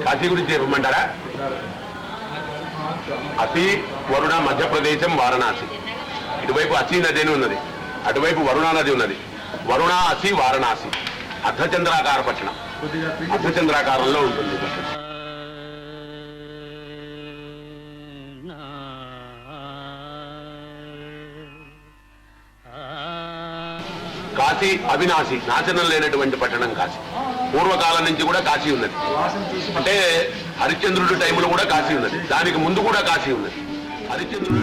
కాశీ గురించి చెప్పమంటారా? అసి వరుణ మధ్యప్రదేశం వారణాసి. ఇటువైపు అసి నది అని ఉన్నది, అటువైపు వరుణా నది ఉన్నది. వరుణ అసి వారణాసి అర్ధచంద్రాకార పట్టణం, అర్ధచంద్రాకారంలో ఉంటుంది. కాశీ అవినాశి, నాశనం లేనటువంటి పట్టణం కాశీ. పూర్వకాలం నుంచి కూడా కాశీ ఉన్నది. అంటే హరిశ్చంద్రుడి టైంలో కూడా కాశీ ఉన్నది, దానికి ముందు కూడా కాశీ ఉన్నది. హరిశ్చంద్రుడు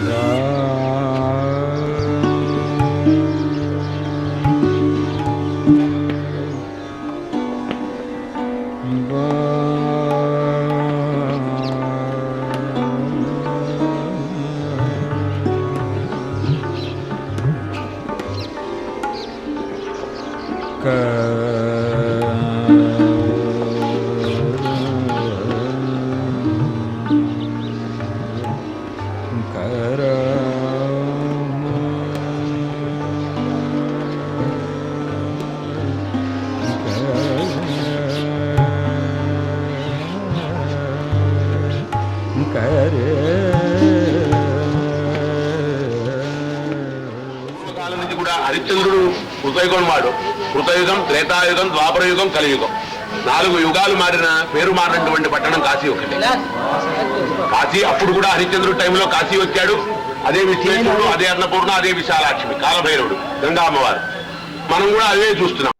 హరిశ్చంద్రుడు కృతయుగం వాడు. కృతయుగం, త్రేతాయుగం, ద్వాపరయుగం, కలియుగం, 4 యుగాలు మారిన పేరు మారినటువంటి పట్టణం కాశీ ఒకటి. కాశీ అప్పుడు కూడా హరిశ్చంద్రుడి టైంలో కాశీ వచ్చాడు. అదే విశ్వేశ్వరుడు, అదే అన్నపూర్ణ, అదే విశాలాక్ష్మి, కాలభైరవుడు, గంగా అమ్మవారు. మనం కూడా అదే చూస్తున్నాం.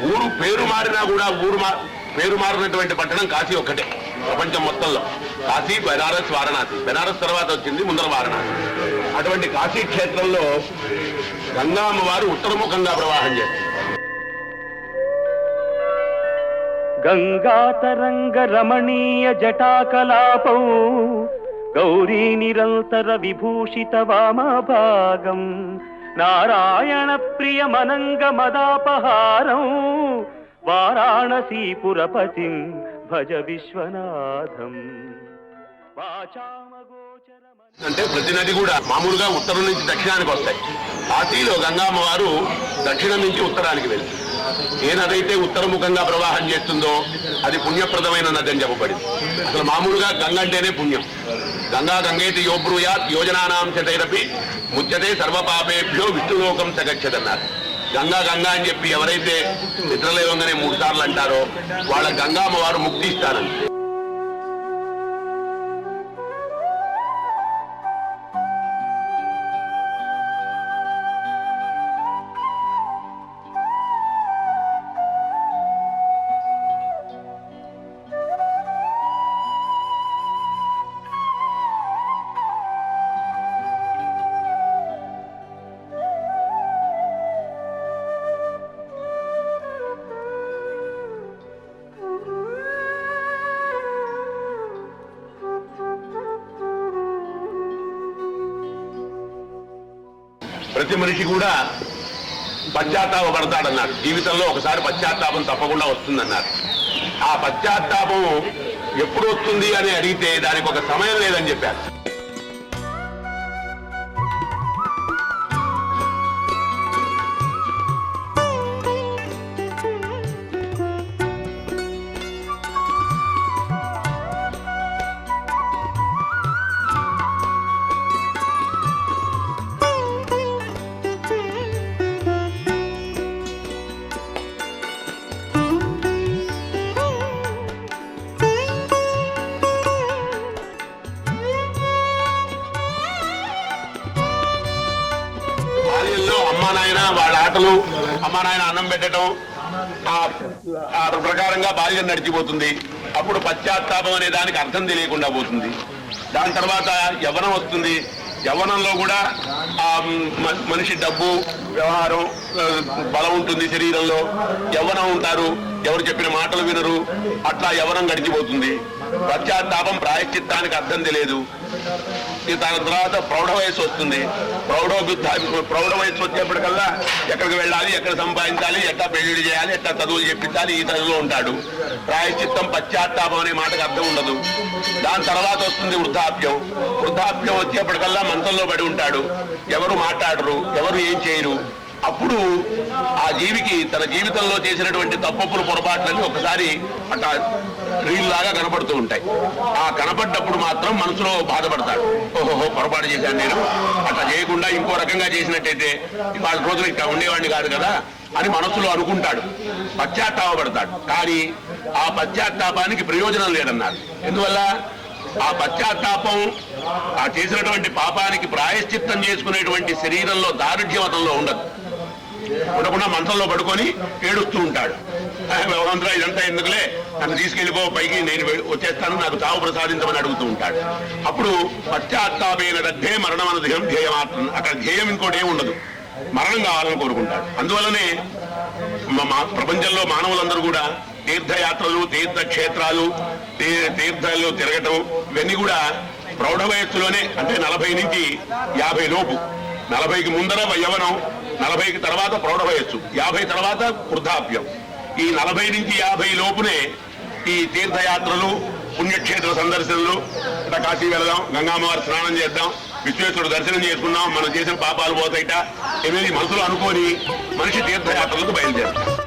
ఊరు పేరు మారినా కూడా పేరు మారినటువంటి పట్టణం కాశీ ఒక్కటే ప్రపంచం మొత్తంలో. కాశీ, బెనారస్, వారణాసి. బెనారస్ తర్వాత వచ్చింది, ముందర వారణాసి. అటువంటి కాశీ క్షేత్రంలో గంగా అమ్మవారు ఉత్తరముఖంగా ప్రవాహం చేస్తుంది. గంగా తరంగ రమణీయ జటాకలాపౌ గౌరీ నిరంతర విభూషిత వామభాగం నారాయణ ప్రియ మనంగ మదాపహారం వారాణసీపురపతిం భజ విశ్వనాథం. అంటే ప్రతి నది కూడా మామూలుగా ఉత్తరం నుంచి దక్షిణానికి వస్తాయి. కాశీలో గంగామ్మవారు దక్షిణం నుంచి ఉత్తరానికి వెళ్తుంది. ఏ నది అయితే ఉత్తరముఖంగా ప్రవాహం చేస్తుందో అది పుణ్యప్రదమైన నది అని చెప్పబడింది. అసలు మామూలుగా గంగ అంటేనే పుణ్యం. గంగా గంగేతి యోబ్రూయాత్ యోజనానాం చతైరపి ముచ్యతే సర్వపాపేభ్యో విష్ణులోకం సగచ్చదన్నారు. గంగా గంగా అని చెప్పి ఎవరైతే నిద్రలేవంగానే 3 సార్లు అంటారో వాళ్ళ గంగా అమ్మవారు ముక్తి ఇస్తారని. ప్రతి మనిషి కూడా పశ్చాత్తాపడతాడన్నారు. జీవితంలో ఒకసారి పశ్చాత్తాపం తప్పకుండా వస్తుందన్నారు. ఆ పశ్చాత్తాపం ఎప్పుడు వస్తుంది అని అడిగితే దానికి ఒక సమయం లేదని చెప్పారు. అమ్మా నాయన వాళ్ళ ఆటలు, అమ్మా నాయన అన్నం పెట్టడం, ఆ ప్రకారంగా బాల్యం నడిచిపోతుంది. అప్పుడు పశ్చాత్తాపం అనే దానికి అర్థం తెలియకుండా పోతుంది. దాని తర్వాత యవ్వనం వస్తుంది. యవ్వనంలో కూడా ఆ మనిషి డబ్బు, వ్యవహారం, బలం ఉంటుంది శరీరంలో. యవ్వనం ఉంటారు, ఎవరు చెప్పిన మాటలు వినరు. అట్లా యవ్వనం గడిచిపోతుంది. పశ్చాత్తాపం ప్రాయశ్చిత్తానికి అర్థం తెలియదు. దాని తర్వాత ప్రౌఢ వయసు వస్తుంది. ప్రౌఢ వయసు వచ్చేప్పటికల్లా ఎక్కడికి వెళ్ళాలి, ఎక్కడ సంపాదించాలి, ఎట్లా పెళ్లి చేయాలి, ఎట్లా చదువులు చెప్పించాలి, ఈ చదువులో ఉంటాడు. ప్రాయశ్చిత్తం, పశ్చాత్తాపం అనే మాటకు అర్థం ఉండదు. దాని తర్వాత వస్తుంది వృద్ధాప్యం. వృద్ధాప్యం వచ్చేప్పటికల్లా మంచంలో పడి ఉంటాడు. ఎవరు మాట్లాడరు, ఎవరు ఏం చేయరు. అప్పుడు ఆ జీవికి తన జీవితంలో చేసినటువంటి తప్పులు, పొరపాట్లన్నీ ఒకసారి అట్లా రీల్లాగా కనపడుతూ ఉంటాయి. ఆ కనపడ్డప్పుడు మాత్రం మనసులో బాధపడతాడు. ఓహోహో, పొరపాటు చేశాను నేను, అట్లా చేయకుండా ఇంకో రకంగా చేసినట్టయితే ఇవాళ రోజున ఇట్లా ఉండేవాడిని కాదు కదా అని మనసులో అనుకుంటాడు. పశ్చాత్తాపడతాడు. కానీ ఆ పశ్చాత్తాపానికి ప్రయోజనం లేదన్నారు. ఎందువల్ల? ఆ పశ్చాత్తాపం, ఆ చేసినటువంటి పాపానికి ప్రాయశ్చిత్తం చేసుకునేటువంటి శరీరంలో దారుఢ్యం అతనిలో ఉండదు. ఉండకుండా మంచంలో పడుకొని ఏడుస్తూ ఉంటాడు. భగవంతుడా ఇదంతా ఎందుకులే, నన్ను తీసుకెళ్ళిపో, పైకి నేను వచ్చేస్తాను, నాకు చావు ప్రసాదించమని అడుగుతూ ఉంటాడు. అప్పుడు పశ్చాత్తాపేన దగ్ధే మరణం ధ్యేయం ధ్యేయమాత్రం. అక్కడ ధ్యేయం ఇంకోటి ఏమి ఉండదు, మరణం కావాలని కోరుకుంటాడు. అందువల్లనే ప్రపంచంలో మానవులందరూ కూడా తీర్థయాత్రలు, తీర్థక్షేత్రాలు, తీర్థాల్లో తిరగటం, ఇవన్నీ కూడా ప్రౌఢ వయస్సులోనే, అంటే 40 నుంచి 50 లోపు. 40కి ముందర యవ్వనం, 40కి తర్వాత ప్రౌఢ వయస్సు, 50 తర్వాత వృద్ధాప్యం. ఈ 40 నుంచి 50 లోపునే ఈ తీర్థయాత్రలు, పుణ్యక్షేత్ర సందర్శనలు, ఇట్లా కాశీ వెళదాం, గంగామ్మవారి స్నానం చేద్దాం, విశ్వేశ్వరుడు దర్శనం చేసుకుందాం, మనం చేసిన పాపాలు పోతాయిట, ఏమేమి మనసులో అనుకొని మనిషి తీర్థయాత్రలకు బయలుదేరుతాం.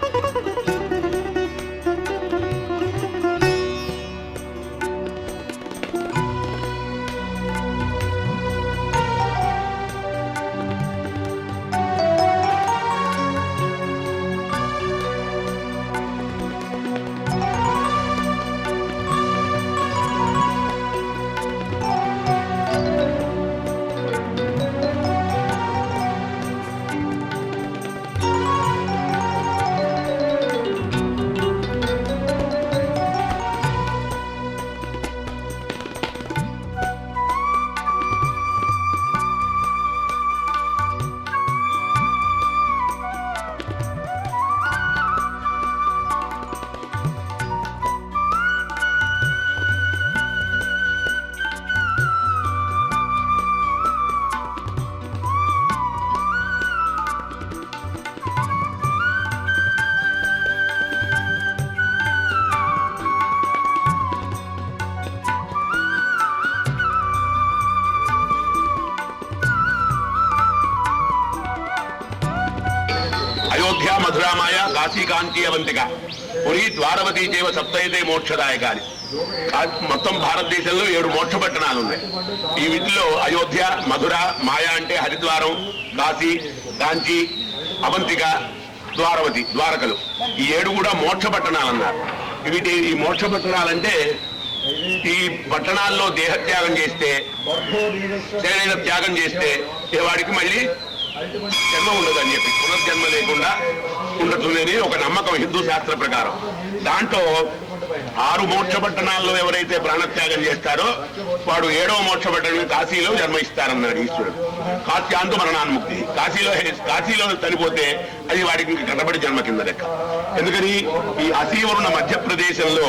అయోధ్య, మధురామాయ, కాశీ, కాంచీ, అవంతిక, పురి, ద్వారవతి చేవ సప్తైతే మోక్షదాయకాని. మొత్తం భారతదేశంలో 7 మోక్ష పట్టణాలు ఉన్నాయి. ఈ వీటిలో అయోధ్య, మధుర, మాయ అంటే హరిద్వారం, కాశీ, కాంచీ, అవంతిక, ద్వారవతి, ద్వారకలు, ఈ 7 కూడా మోక్ష పట్టణాలు అన్నారు. ఈ మోక్ష పట్టణాలంటే ఈ పట్టణాల్లో దేహత్యాగం చేస్తే, శరీర త్యాగం చేస్తే వాడికి మళ్ళీ జన్మ ఉండదని చెప్పి, పునర్జన్మ లేకుండా ఉండతుందని ఒక నమ్మకం హిందూ శాస్త్ర ప్రకారం. దాంట్లో 6 మోక్ష పట్టణాల్లో ఎవరైతే ప్రాణత్యాగం చేస్తారో వాడు 7వ మోక్ష పట్టణం కాశీలో జన్మిస్తారన్నాడు ఈశ్వరుడు. కాశ్యాంతు మరణాన్ముక్తి. కాశీలో చనిపోతే అది వాడికి కట్టబడి జన్మ కింద లెక్క. ఎందుకని ఈ అసీవరుణ మధ్యప్రదేశంలో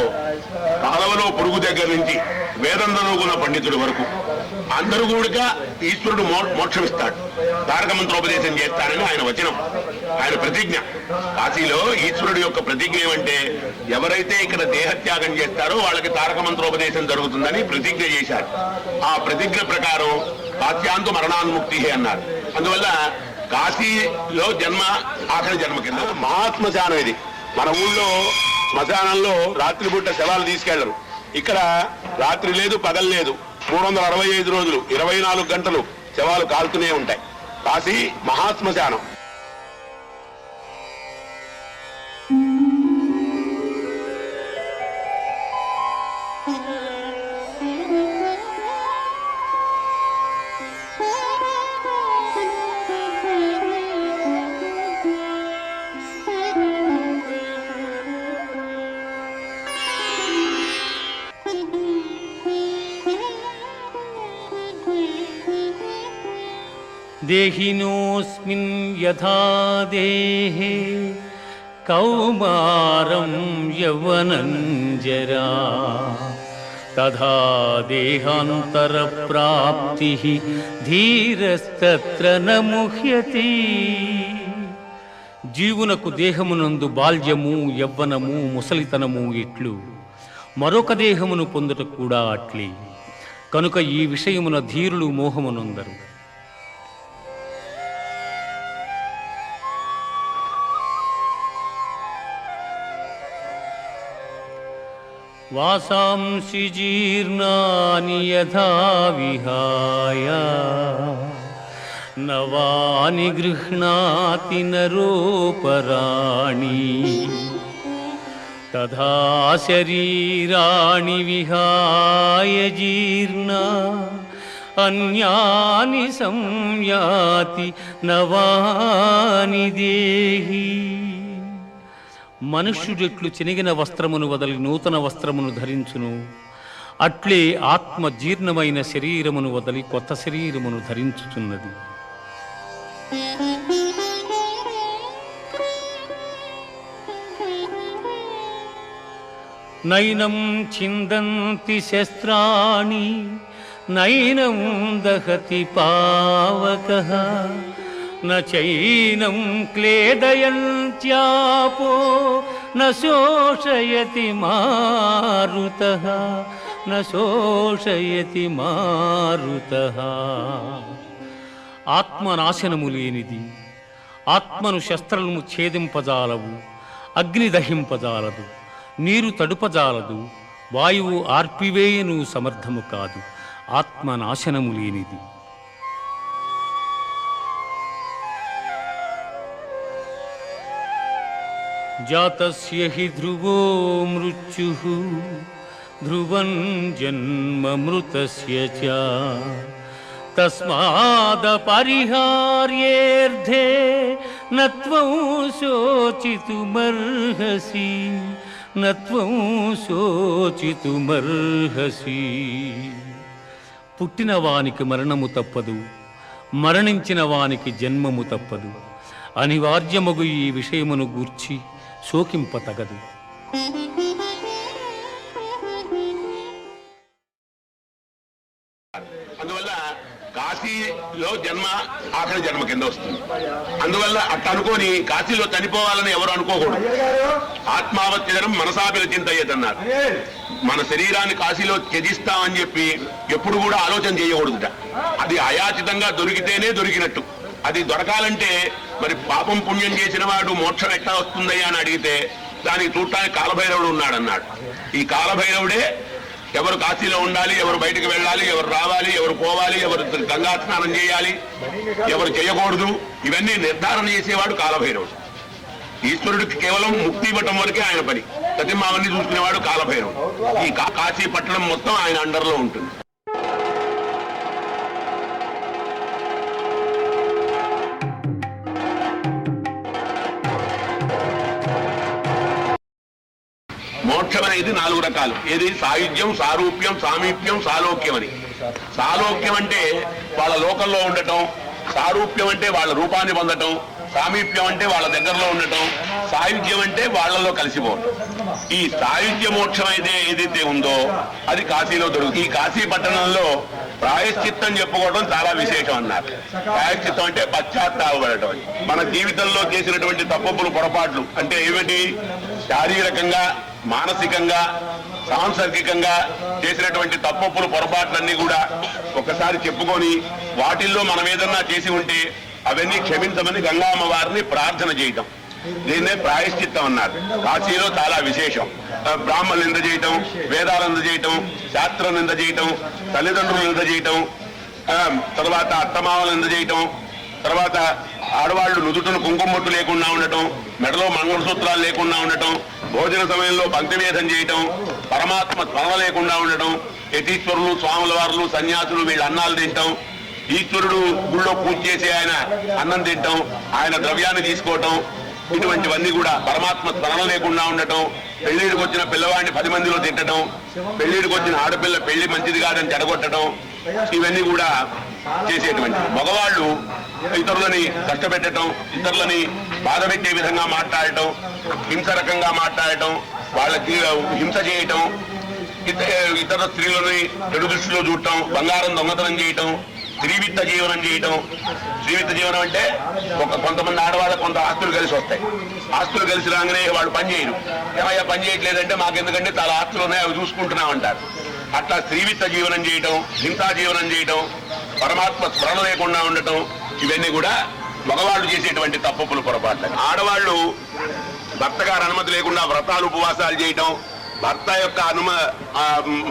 కాలవలో పురుగు దగ్గర నుంచి వేదం చదువుకున్న పండితుడి వరకు అందరూ కూడా ఈశ్వరుడు మోక్షం ఇస్తాడు, తారక మంత్రోపదేశం చేస్తానని ఆయన వచనం, ఆయన ప్రతిజ్ఞ. కాశీలో ఈశ్వరుడు యొక్క ప్రతిజ్ఞ ఏమంటే ఎవరైతే ఇక్కడ దేహత్యాగం చేస్తారో వాళ్ళకి తారక మంత్రోపదేశం జరుగుతుందని ప్రతిజ్ఞ చేశారు. ఆ ప్రతిజ్ఞ ప్రకారం కాశ్యాంతు మరణాన్ముక్తి అన్నారు. అందువల్ల కాశీలో జన్మ ఆఖరి జన్మ కింద మహాత్మశానం ఇది. మన ఊళ్ళో శ్మశానంలో రాత్రిపూట శవాలు తీసుకెళ్లరు. ఇక్కడ రాత్రి లేదు, పగలు లేదు, 365 రోజులు 24 గంటలు శవాలు కాలుతూనే ఉంటాయి. కాశీ మహాశ్మశానం. దేహినోస్మిన్ యథా దేహే కౌమారం యవ్వనం జరా తథా దేహాంతర ప్రాప్తి ధీరస్తత్ర న ముహ్యతి. జీవునకు దేహమునందు బాల్యము, యవ్వనము, ముసలితనము ఇట్లు మరొక దేహమును పొందుట కూడా అట్లే. కనుక ఈ విషయమున ధీరులు మోహమునందరు. వాసాంసి జీర్ణాని యథా విహాయ నవాని గృహ్ణాతి నరోపరాణి తథా శరీరాణి విహాయ జీర్ణ అన్యాని సంయాతి నవాని దేహి. మనుష్యుడెట్లు చినిగిన వస్త్రమును వదలి నూతన వస్త్రమును ధరించును, అట్లే ఆత్మ జీర్ణమైన శరీరమును వదలి కొత్త శరీరమును ధరించుచున్నది. నైనం ఛిందంతి శస్త్రాణి నైనం దహతి పావకః నైనం క్లేదయంత్యాపో న శోషయతి మారుతః న శోషయతి మారుతః. ఆత్మనాశనము లేనిది, ఆత్మను శస్త్రము ఛేదింపజాలవు, అగ్ని దహింపజాలదు, నీరు తడుపజాలదు, వాయువు ఆర్పివేయను సమర్థము కాదు. ఆత్మనాశనము లేనిది. జాతస్య హి ధ్రువో మృత్యుః ధ్రువం జన్మ మృతస్య చ తస్మాదపరిహార్యేర్థే నత్వం శోచితుమర్హసి నత్వం శోచితుమర్హసి. పుట్టిన వానికి మరణము తప్పదు, మరణించిన వానికి జన్మము తప్పదు. అనివార్యమగు ఈ విషయమును గూర్చి శోకింపతగదు. అందువల్ల కాశీలో జన్మ ఆఖరి జన్మ కింద వస్తుంది. అందువల్ల అట్ట అనుకోని కాశీలో చనిపోవాలని ఎవరు అనుకోకూడదు. ఆత్మావత్యజనం మనసాభిరచింతయ్యదన్నారు. మన శరీరాన్ని కాశీలో త్యజిస్తామని చెప్పి ఎప్పుడు కూడా ఆలోచన చేయకూడదుట. అది అయాచితంగా దొరికితేనే దొరికినట్టు. అది దొరకాలంటే మరి పాపం పుణ్యం చేసిన వాడు మోక్షం ఎట్లా వస్తుందయ్యా అని అడిగితే దానికి చూడటానికి కాలభైరవుడు ఉన్నాడన్నాడు. ఈ కాలభైరవుడే ఎవరు కాశీలో ఉండాలి, ఎవరు బయటకు వెళ్ళాలి, ఎవరు రావాలి, ఎవరు పోవాలి, ఎవరు గంగా స్నానం చేయాలి, ఎవరు చేయకూడదు, ఇవన్నీ నిర్ధారణ చేసేవాడు కాలభైరవుడు. ఈశ్వరుడికి కేవలం ముక్తి ఇవ్వటం వరకే ఆయన పని. ప్రతిమావన్నీ చూసుకునేవాడు కాలభైరవుడు. ఈ కాశీ పట్టణం మొత్తం ఆయన అండర్లో ఉంటుంది. మోక్షం అనేది 4 రకాలు. ఏది? సాయుధ్యం, సారూప్యం, సామీప్యం, సాలోక్యం అని. సాలోక్యం అంటే వాళ్ళ లోకంలో ఉండటం, సారూప్యం అంటే వాళ్ళ రూపాన్ని పొందటం, సామీప్యం అంటే వాళ్ళ దగ్గరలో ఉండటం, సాయుధ్యం అంటే వాళ్ళలో కలిసిపోవటం. ఈ సాయుధ్య మోక్షం ఏదైతే ఉందో అది కాశీలో దొరుకుతుంది. ఈ కాశీ పట్టణంలో ప్రాయశ్చిత్తం చెప్పుకోవడం చాలా విశేషం అన్నారు. ప్రాయశ్చిత్తం అంటే పశ్చాత్తాపడటం. మన జీవితంలో చేసినటువంటి తప్పులు పొరపాట్లు అంటే ఏమిటి, శారీరకంగా, మానసికంగా, సాంసర్గికంగా చేసినటువంటి తప్పులు పొరపాట్లన్నీ కూడా ఒకసారి చెప్పుకొని వాటిల్లో మనం ఏదన్నా చేసి ఉంటే అవన్నీ క్షమించమని గంగామ్మ వారిని ప్రార్థన చేయటం, దీన్నే ప్రాయశ్చిత్తం అన్నారు. కాశీలో చాలా విశేషం. బ్రాహ్మణులు నింద చేయటం, వేదాలు నింద చేయటం, శాస్త్రం నింద చేయటం, తల్లిదండ్రులు నింద చేయటం, తర్వాత అత్తమామలు నింద చేయటం, తర్వాత ఆడవాళ్లు నుదుటను కుంకుమొట్టు లేకుండా ఉండటం, మెడలో మంగళసూత్రాలు లేకుండా ఉండటం, భోజన సమయంలో పంక్తివేదం చేయటం, పరమాత్మ స్మరణ లేకుండా ఉండటం, యతీశ్వరులు, స్వాముల వారులు, సన్యాసులు వీళ్ళ అన్నాలు తింటాం, ఈశ్వరుడు గుళ్ళో పూజ చేసి ఆయన అన్నం తింటాం, ఆయన ద్రవ్యాన్ని తీసుకోవటం, ఇటువంటివన్నీ కూడా పరమాత్మ స్మరణ లేకుండా ఉండటం, పెళ్లిడికి వచ్చిన పిల్లవాడిని 10 మందిలో తిట్టడం, పెళ్లిడికి వచ్చిన ఆడపిల్ల పెళ్లి మంచిది కాదని చెడగొట్టడం, ఇవన్నీ కూడా చేసేటువంటి. మగవాళ్ళు ఇతరులని కష్టపెట్టడం, ఇతరులని బాధ పెట్టే విధంగా మాట్లాడటం, హింసరకంగా మాట్లాడటం, వాళ్ళకి హింస చేయటం, ఇతర స్త్రీలని చెడు దృష్టిలో చూడటం, బంగారం దొంగతనం చేయటం, శ్రీవిత్త జీవనం చేయటం. శ్రీవిత్త జీవనం అంటే కొంతమంది ఆడవాళ్ళ కొంత ఆస్తులు కలిసి వస్తాయి. ఆస్తులు కలిసి రాగానే వాళ్ళు పని చేయరు. ఏమయ్యా పని చేయట్లేదంటే మాకెందుకంటే చాలా ఆస్తులు ఉన్నాయి అవి చూసుకుంటున్నామంటారు. అట్లా శ్రీవిత్త జీవనం చేయటం, హింసా జీవనం చేయటం, పరమాత్మ స్మరణ లేకుండా ఉండటం, ఇవన్నీ కూడా మగవాళ్ళు చేసేటువంటి తప్పులు పొరపాట్లు. ఆడవాళ్ళు భర్త గారు అనుమతి లేకుండా వ్రతాలు ఉపవాసాలు చేయటం,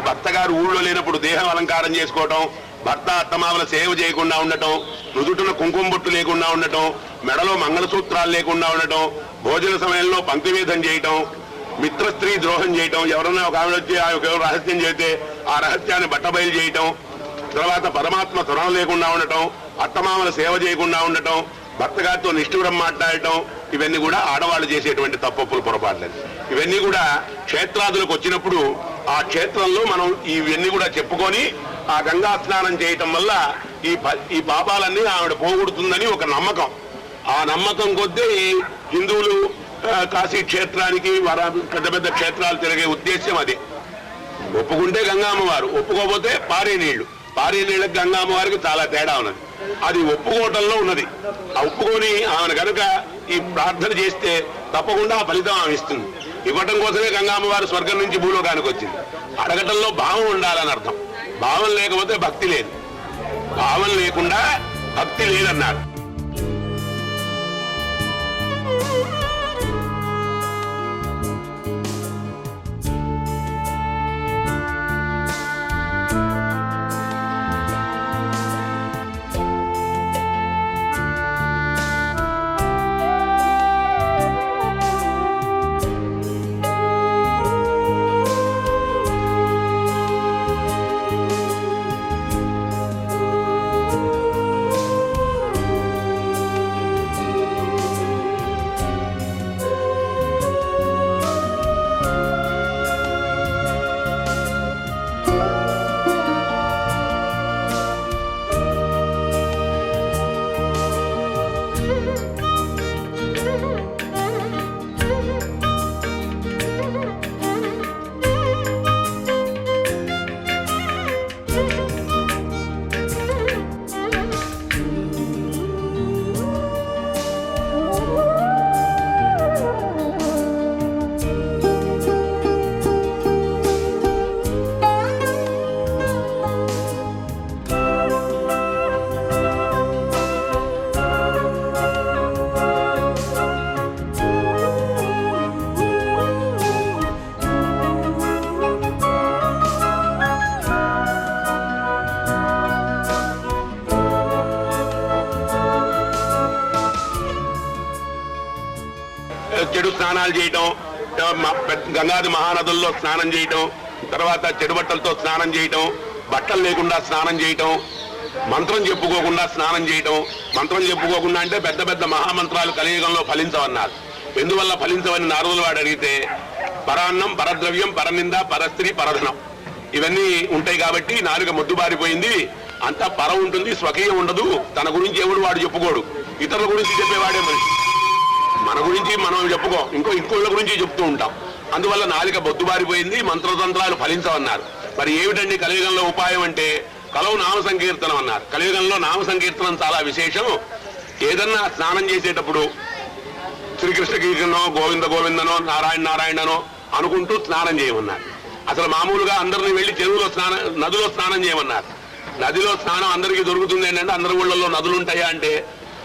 భర్త గారు ఊళ్ళో లేనప్పుడు దేహం అలంకారం చేసుకోవటం, భర్త అత్తమామల సేవ చేయకుండా ఉండటం, నుదుటిన కుంకుమ బొట్టు లేకుండా ఉండటం, మెడలో మంగళసూత్రాలు లేకుండా ఉండటం, భోజన సమయంలో పంక్తివేదం చేయటం, మిత్ర స్త్రీ ద్రోహం చేయటం, ఎవరన్నా ఒక ఆవిడ వచ్చి రహస్యం చేస్తే ఆ రహస్యాన్ని బట్టబయలు చేయటం, తర్వాత పరమాత్మ స్మరణ లేకుండా ఉండటం, అత్తమామల సేవ చేయకుండా ఉండటం, భర్త గారితో నిష్ఠూరం మాట్లాడటం, ఇవన్నీ కూడా ఆడవాళ్ళు చేసేటువంటి తప్పులు పొరపాట్లేదు. ఇవన్నీ కూడా క్షేత్రాదులకు వచ్చినప్పుడు ఆ క్షేత్రంలో మనం ఇవన్నీ కూడా చెప్పుకొని ఆ గంగా స్నానం చేయటం వల్ల ఈ పాపాలన్నీ ఆవిడ పోగొడుతుందని ఒక నమ్మకం. ఆ నమ్మకం కొద్దీ హిందువులు కాశీ క్షేత్రానికి పెద్ద పెద్ద క్షేత్రాలు తిరిగే ఉద్దేశం అది. ఒప్పుకుంటే గంగామ్మవారు, ఒప్పుకోకపోతే పారే నీళ్లు. పారే నీళ్ళకి గంగామ్మవారికి చాలా తేడా ఉన్నది. అది ఒప్పుకోవటంలో ఉన్నది. ఆ ఒప్పుకొని ఆమెను కనుక ఈ ప్రార్థన చేస్తే తప్పకుండా ఆ ఫలితం ఆమె ఇస్తుంది. ఇవ్వటం కోసమే గంగామ్మవారు స్వర్గం నుంచి భూలోకానికి వచ్చింది. అడగటంలో భావం ఉండాలని అర్థం. భావం లేకపోతే భక్తి లేదు, భావం లేకుండా భక్తి లేదన్నారు. చెడు స్నానాలు చేయటం, గంగాది మహానదుల్లో స్నానం చేయటం, తర్వాత చెడు బట్టలతో స్నానం చేయటం, బట్టలు లేకుండా స్నానం చేయటం, మంత్రం చెప్పుకోకుండా స్నానం చేయటం. మంత్రం చెప్పుకోకుండా అంటే పెద్ద పెద్ద మహామంత్రాలు కలియుగంలో ఫలించవన్నారు. ఎందువల్ల ఫలించవని నారదులు వాడు అడిగితే పరాన్నం, పరద్రవ్యం, పరనింద, పరస్త్రీ, పరధనం ఇవన్నీ ఉంటాయి కాబట్టి నాలుక మొద్దుబారిపోయింది. అంతా పర ఉంటుంది, స్వకీయం ఉండదు, తన గురించి ఎవడు వాడు చెప్పుకోడు. ఇతరుల గురించి చెప్పేవాడే మనిషి. మన గురించి మనం చెప్పుకోం, ఇంకోళ్ళ గురించి చెప్తూ ఉంటాం. అందువల్ల నాలిక బొద్దుబారిపోయింది, మంత్రతంత్రాలు ఫలించవన్నారు. మరి ఏమిటండి కలియుగంలో ఉపాయం అంటే కలవు నామ సంకీర్తనం అన్నారు. కలియుగంలో నామ సంకీర్తనం చాలా విశేషం. ఏదన్నా స్నానం చేసేటప్పుడు శ్రీకృష్ణ కీర్తనో, గోవింద గోవిందనో, నారాయణ నారాయణనో అనుకుంటూ స్నానం చేయమన్నారు. అసలు మామూలుగా అందరినీ వెళ్లి నదిలో స్నానం చేయమన్నారు. నదిలో స్నానం అందరికీ దొరుకుతుంది ఏంటంటే అందరి ఊళ్ళల్లో నదులు ఉంటాయా అంటే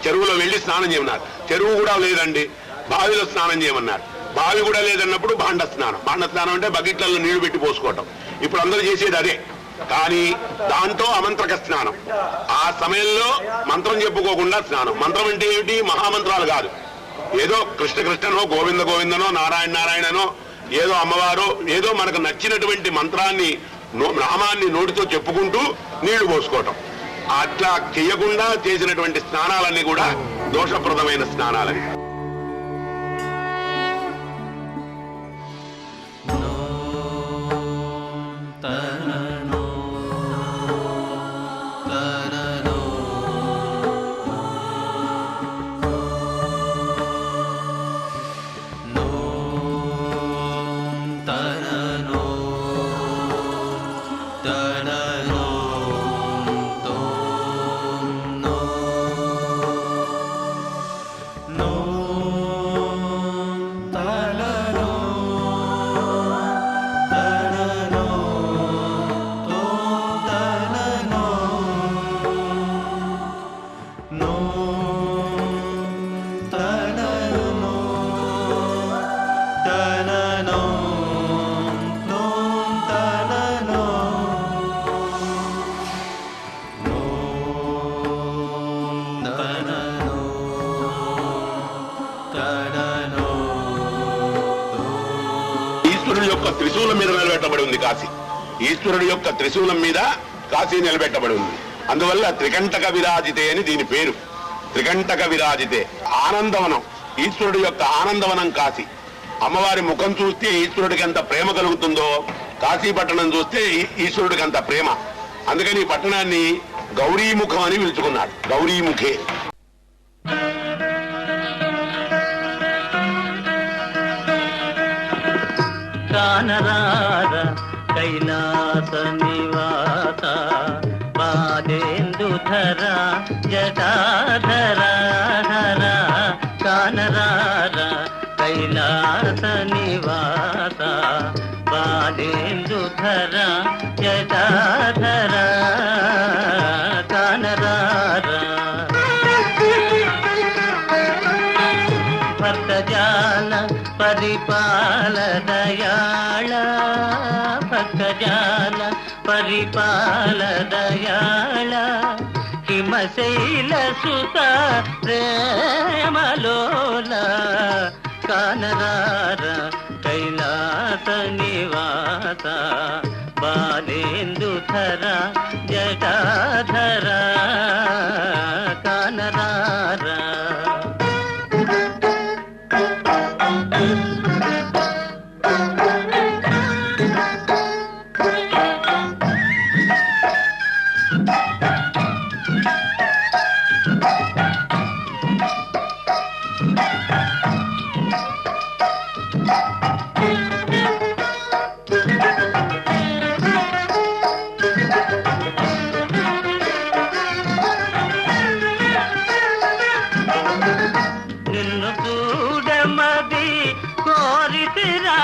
చెరువులో వెళ్లి స్నానం చేయమన్నారు. చెరువు కూడా లేదండి, బావిలో స్నానం చేయమన్నారు. బావి కూడా లేదన్నప్పుడు భాండ స్నానం. భాండ స్నానం అంటే బకెట్లలో నీళ్లు పెట్టి పోసుకోవటం. ఇప్పుడు అందరూ చేసేది అదే. కానీ దాంట్లో అమంత్రక స్నానం. ఆ సమయంలో మంత్రం చెప్పుకోకుండా స్నానం. మంత్రం అంటే ఏమిటి? మహామంత్రాలు కాదు. ఏదో కృష్ణ కృష్ణనో, గోవింద గోవిందనో, నారాయణ నారాయణనో, ఏదో అమ్మవారో, ఏదో మనకు నచ్చినటువంటి మంత్రాన్ని, నామాన్ని నోటితో చెప్పుకుంటూ నీళ్లు పోసుకోవటం. అట్లా చెయ్యకుండా చేసినటువంటి స్నానాలన్నీ కూడా దోషప్రదమైన స్నానాలని. ఈశ్వరుడు యొక్క త్రిశూలం మీద నిలబెట్టబడి ఉంది కాశీ. ఈశ్వరుడు యొక్క త్రిశూలం మీద కాశీ నిలబెట్టబడి ఉంది. అందువల్ల త్రికంటక విరాజితే అని దీని పేరు. త్రికంటక విరాజితే ఆనందవనం. ఈశ్వరుడు యొక్క ఆనందవనం కాశీ. అమ్మవారి ముఖం చూస్తే ఈశ్వరుడికి ఎంత ప్రేమ కలుగుతుందో కాశీ పట్టణం చూస్తే ఈశ్వరుడికి అంత ప్రేమ. అందుకని ఈ పట్టణాన్ని గౌరీముఖం అని పిలుచుకున్నాడు. గౌరీముఖే. కానరార కైలాస నివాస బాలేందుధర జటాధర హర. కానరార కైలాస నివాస బాలేందుధర జటాధర. కానరార భక్తజాల పరిపాల దయాళ. భక్తజాల పరిపాల దయాళ. హిమశైల సుత ప్రేమలోల. కానరార కైలాస నివాస బాలేందుధర జటాధర. కానరార నిన్ను చూడమది కోరితిరా.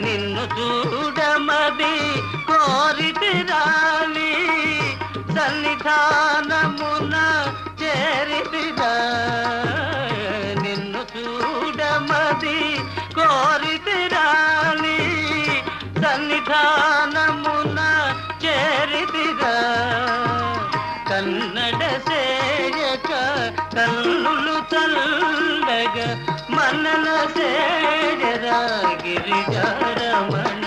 నిన్ను చూడమది కోరితిరాని సన్నిధానమున చేరితిరా. నిన్ను చూడమది కోరితిరాని సన్నిధానమున చేరితిరా. కన్నడ సేయక కన్నులు చల్లగ మనన సేయరా గిరిజారమణ.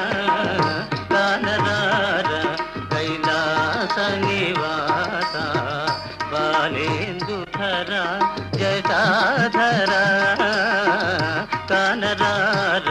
కానరార కైలాస నివాస బాలేందుధర జటాధర. కానరార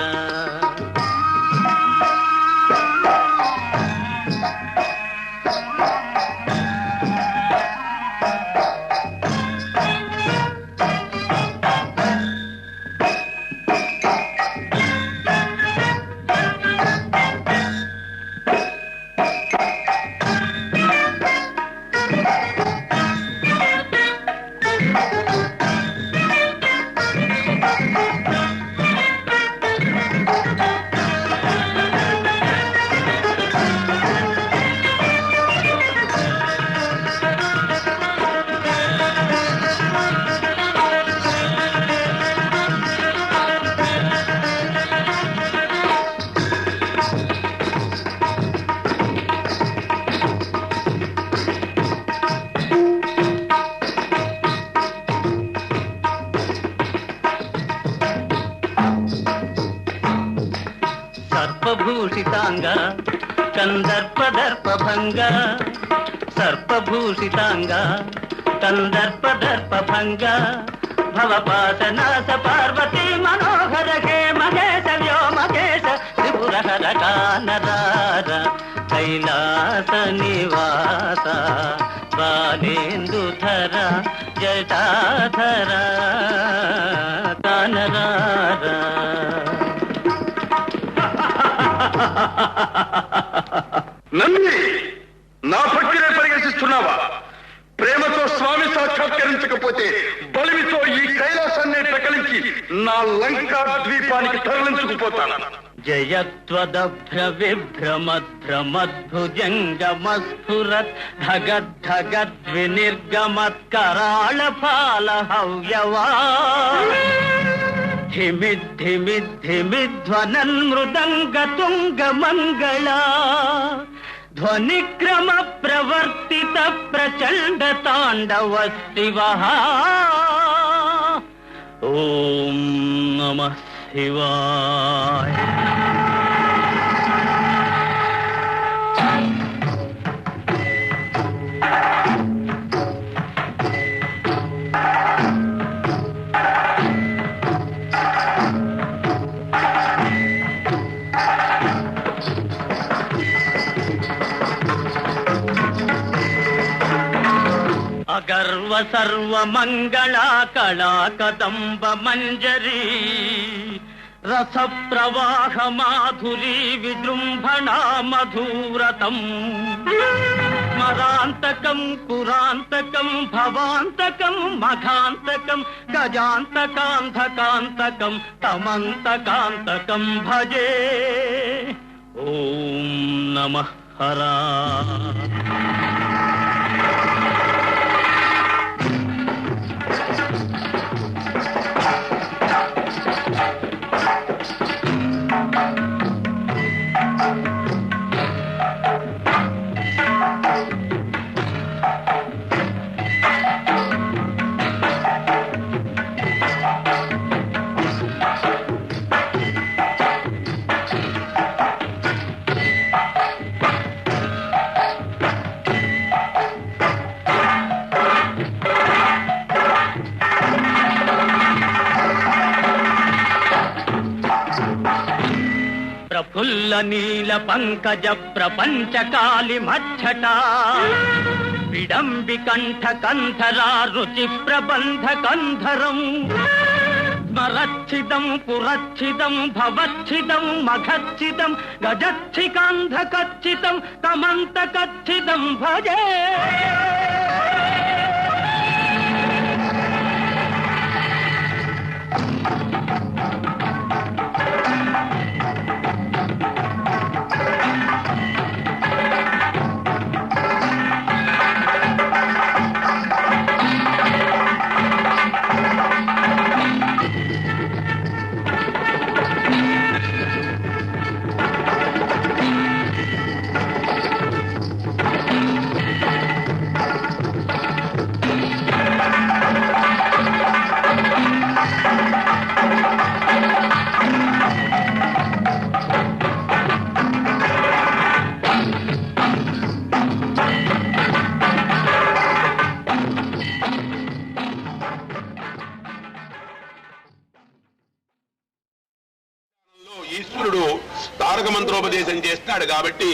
సర్పభూషితాంగ కందర్పదర్పభంగ సర్పభూషితాంగ కందర్పదర్పభంగ భవపాశనాశ పార్వతీ మనోహర హే మహేశ వ్యోమకేశ త్రిపురహర కానరార కైలాస నివాస బాలేందుధర జటాధర కానరార. నమ్మి నా పక్కనే పరిగణిస్తున్నావా? ప్రేమతో స్వామి సాక్షాత్కరించకపోతే బలిమితో ఈ కైలాసాన్ని ప్రకలించి నా లంకా ద్వీపానికి తరలించుకుపోతాను. జయత్వదభ్ర విభ్రమద్భ్రమద్భుజంగమస్ఫురత్ ధగద్ధగద్వినిర్గమత్కరాళఫాల హవ్యవా ధిమిద్ధిమిద్ధిమిధ్వనన్మృదంగతుంగమంగళా ధ్వనిక్రమ ప్రవర్తిత ప్రచండ తాండవ శివః. ఓం నమః శివాయ. అగర్వ సర్వమంగళా కళా కదంబ మంజరీ రస ప్రవాహ మాధురీ విజృంభణా మధురతం స్మరాంతకం పురాంతకం భవాంతకం మఘాంతకం గజాంతకాంతకాంతకం తమంతకాంతకం భజే. ఓం నమః హరా. ప్రఫుల్ల నీల పంకజ ప్రపంచ కాళి మచ్చటా విడంబి కంఠ కంధరా రుచి ప్రబంధ కంధరం స్మరచ్చిదం పురచ్చిదం భవచ్చిదం మఘచ్చిదం గజచ్చికాంధకచ్చితం తమంతకచ్చితం భజే. ఈశ్వరుడు తారక మంత్రోపదేశం చేస్తాడు కాబట్టి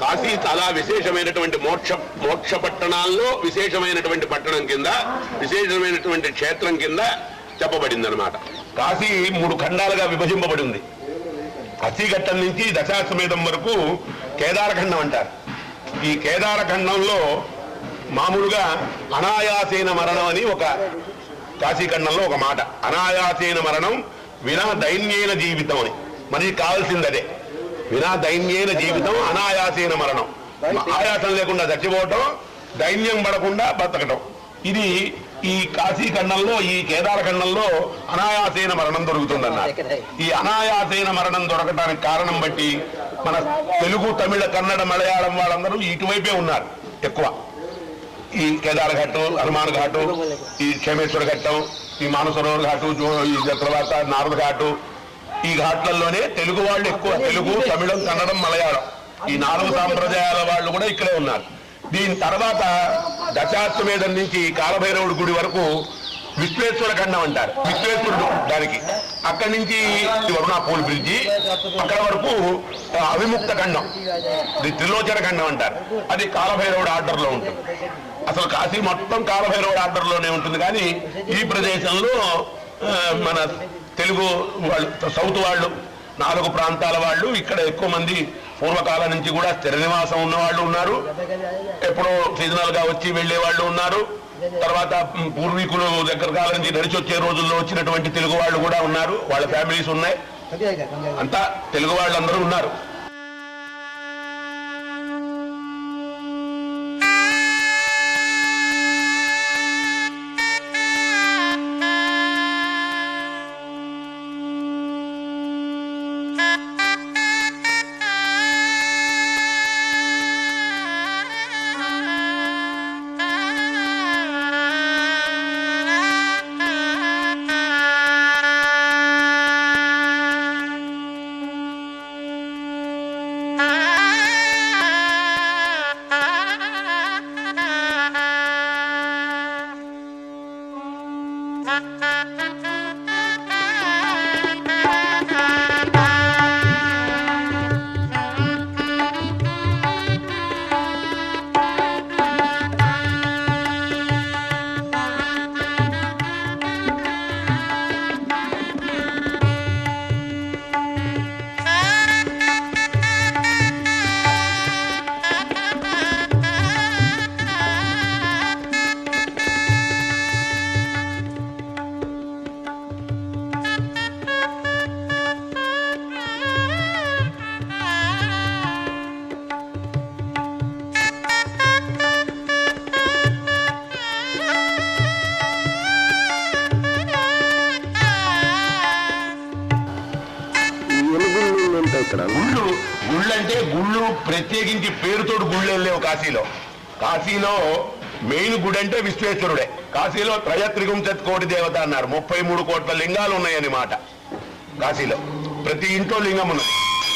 కాశీ చాలా విశేషమైనటువంటి మోక్ష పట్టణాల్లో విశేషమైనటువంటి పట్టణం కింద విశేషమైనటువంటి క్షేత్రం కింద చెప్పబడింది అనమాట. కాశీ 3 ఖండాలుగా విభజింపబడి ఉంది. అసీఘట్టం నుంచి దశాశ్వమేధం వరకు కేదారఖండం అంటారు. ఈ కేదారఖండంలో మామూలుగా అనాయాసేన మరణం అని ఒక కాశీఖండంలో ఒక మాట. అనాయాసేన మరణం వినా దైన్యేన జీవితం అని. మనకి కావాల్సింది అదే. వినా దైన్యేన జీవితం అనాయాసేన మరణం. ఆయాసం లేకుండా చచ్చిపోవటం, దైన్యం పడకుండా బతకటం. ఇది ఈ కాశీఖండంలో ఈ కేదారఖండంలో అనాయాసేన మరణం దొరుకుతుందన్నారు. ఈ అనాయాసేన మరణం దొరకటానికి కారణం బట్టి మన తెలుగు, తమిళ, కన్నడ, మలయాళం వాళ్ళందరూ ఇటువైపే ఉన్నారు ఎక్కువ. ఈ కేదార ఘాటు, హనుమాన్ ఘాటు, ఈ క్షేమేశ్వర ఘట్టం, ఈ మానసరోవర్ ఘాటు, ఈ తర్వాత నారద ఘాటు, ఈ ఘాట్లలోనే తెలుగు వాళ్ళు ఎక్కువ, తెలుగు, తమిళం, కన్నడం, మలయాళం ఈ 4 సాంప్రదాయాల వాళ్ళు కూడా ఇక్కడే ఉన్నారు. దీని తర్వాత దశాశ్వమేధం నుంచి కాలభైరవుడి గుడి వరకు విశ్వేశ్వర ఖండం అంటారు. విశ్వేశ్వరుడు దానికి అక్కడి నుంచి వరుణాపూల్ బ్రిడ్జి అక్కడ వరకు అవిముక్త ఖండం, త్రిలోచన ఖండం అంటారు. అది కాలభైరవుడు ఆర్డర్లో ఉంటుంది. అసలు కాశీ మొత్తం కాలభైరవుడు ఆర్డర్లోనే ఉంటుంది. కానీ ఈ ప్రదేశంలో మన తెలుగు వాళ్ళు, సౌత్ వాళ్ళు, 4 ప్రాంతాల వాళ్ళు ఇక్కడ ఎక్కువ మంది పూర్వకాలం నుంచి కూడా స్థిర నివాసం ఉన్న వాళ్ళు ఉన్నారు. ఎప్పుడో సీజనల్ గా వచ్చి వెళ్లే వాళ్ళు ఉన్నారు. తర్వాత పూర్వీకులు దగ్గర కాలం నుంచి నడిచి వచ్చే రోజుల్లో వచ్చినటువంటి తెలుగు వాళ్ళు కూడా ఉన్నారు. వాళ్ళ ఫ్యామిలీస్ ఉన్నాయి. అంతా తెలుగు వాళ్ళందరూ ఉన్నారు. గుళ్ళు అంటే గుళ్ళు ప్రత్యేకించి పేరుతోటి గుళ్ళు వెళ్ళలేవు. కాశీలో మెయిన్ గుడి అంటే విశ్వేశ్వరుడే. కాశీలో త్రయత్రిగుంశత్ కోటి దేవత అన్నారు. 33 కోట్ల లింగాలు ఉన్నాయని మాట. కాశీలో ప్రతి ఇంట్లో లింగం ఉన్నది.